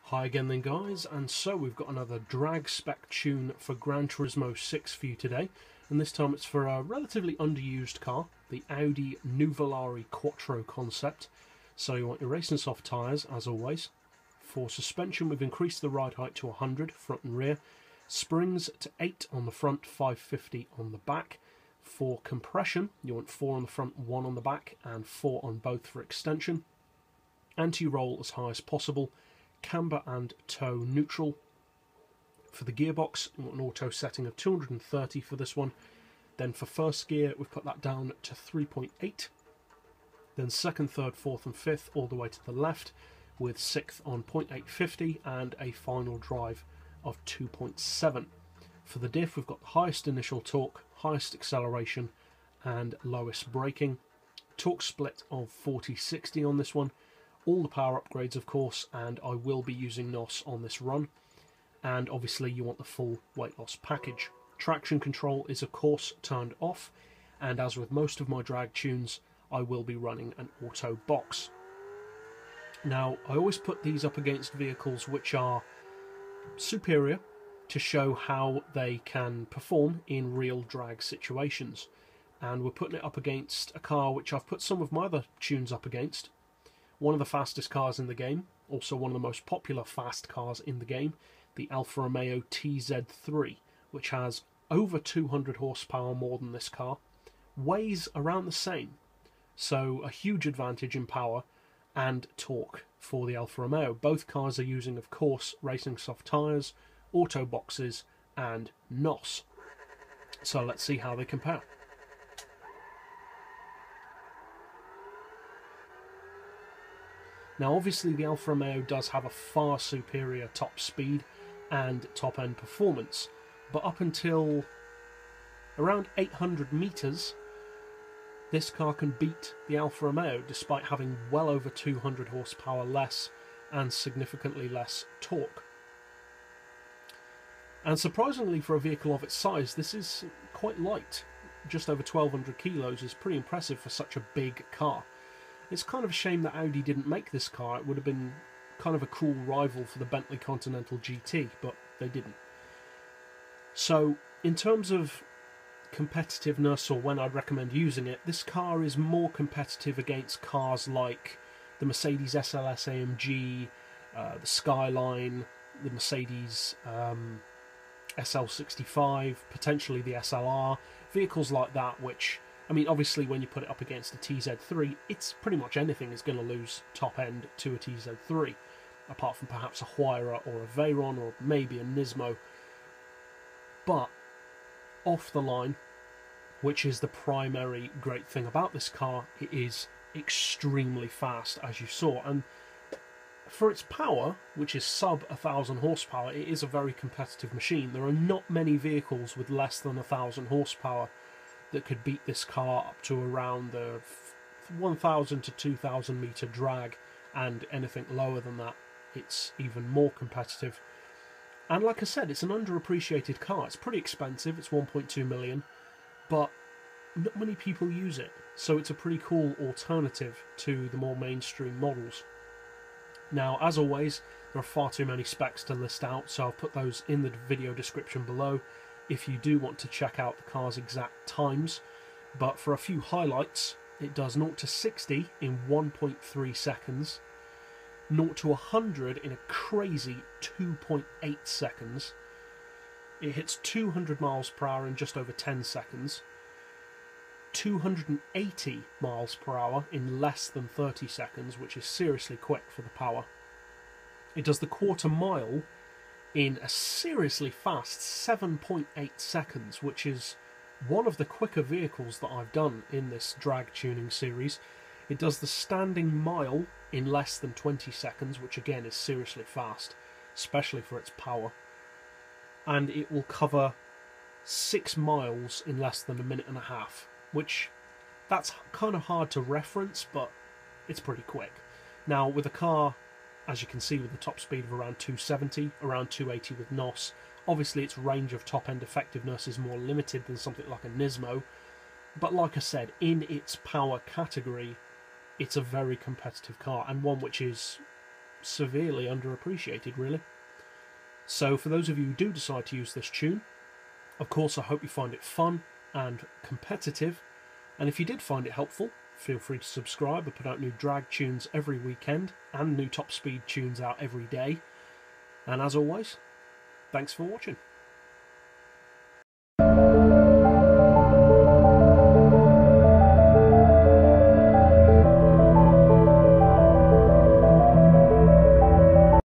Hi again then guys, and so we've got another drag spec tune for Gran Turismo 6 for you today, and this time it's for a relatively underused car, the Audi Nuvolari Quattro concept. So you want your racing soft tyres as always. For suspension we've increased the ride height to 100 front and rear, springs to 8 on the front, 550 on the back. For compression you want 4 on the front, 1 on the back, and 4 on both for extension. Anti-roll as high as possible. Camber and toe neutral. For the gearbox, you want an auto setting of 230 for this one. Then for first gear, we've put that down to 3.8. Then second, third, fourth and fifth all the way to the left, with sixth on 0.850 and a final drive of 2.7. For the diff, we've got the highest initial torque, highest acceleration and lowest braking. Torque split of 40-60 on this one. All the power upgrades of course, and I will be using NOS on this run. And obviously you want the full weight loss package. Traction control is of course turned off, and as with most of my drag tunes, I will be running an auto box. Now I always put these up against vehicles which are superior to show how they can perform in real drag situations. And we're putting it up against a car which I've put some of my other tunes up against. One of the fastest cars in the game, also one of the most popular fast cars in the game, the Alfa Romeo Tz3, which has over 200 horsepower more than this car, weighs around the same, so a huge advantage in power and torque for the Alfa Romeo. Both cars are using, of course, racing soft tyres, auto boxes and NOS. So let's see how they compare. Now obviously the Alfa Romeo does have a far superior top speed and top end performance, but up until around 800 metres this car can beat the Alfa Romeo despite having well over 200 horsepower less and significantly less torque. And surprisingly for a vehicle of its size, this is quite light. Just over 1200 kilos is pretty impressive for such a big car. It's kind of a shame that Audi didn't make this car. It would have been kind of a cool rival for the Bentley Continental GT, but they didn't. So, in terms of competitiveness, or when I'd recommend using it, this car is more competitive against cars like the Mercedes SLS AMG, the Skyline, the Mercedes SL65, potentially the SLR, vehicles like that, which, I mean, obviously when you put it up against a Tz3, it's pretty much anything is going to lose top end to a Tz3, apart from perhaps a Huayra or a Veyron or maybe a Nismo. But off the line, which is the primary great thing about this car, it is extremely fast, as you saw, and for its power, which is sub 1000 horsepower, it is a very competitive machine. There are not many vehicles with less than 1000 horsepower that could beat this car up to around the 1000 to 2000 metre drag, and anything lower than that it's even more competitive. And like I said, it's an underappreciated car. It's pretty expensive, it's 1.2 million, but not many people use it, so it's a pretty cool alternative to the more mainstream models. Now as always, there are far too many specs to list out, so I'll put those in the video description below if you do want to check out the car's exact times. But for a few highlights, it does 0 to 60 in 1.3 seconds, 0 to 100 in a crazy 2.8 seconds, it hits 200 miles per hour in just over 10 seconds, 280 miles per hour in less than 30 seconds, which is seriously quick for the power. It does the quarter mile in a seriously fast 7.8 seconds, which is one of the quicker vehicles that I've done in this drag tuning series. It does the standing mile in less than 20 seconds, which again is seriously fast, especially for its power. And it will cover 6 miles in less than a minute and a half, which that's kind of hard to reference, but it's pretty quick. Now with a car, as you can see, with the top speed of around 270, around 280 with NOS, obviously its range of top-end effectiveness is more limited than something like a Nismo, but like I said, in its power category, it's a very competitive car, and one which is severely underappreciated, really. So for those of you who do decide to use this tune, of course I hope you find it fun and competitive, and if you did find it helpful, feel free to subscribe. I put out new drag tunes every weekend and new top speed tunes out every day. And as always, thanks for watching.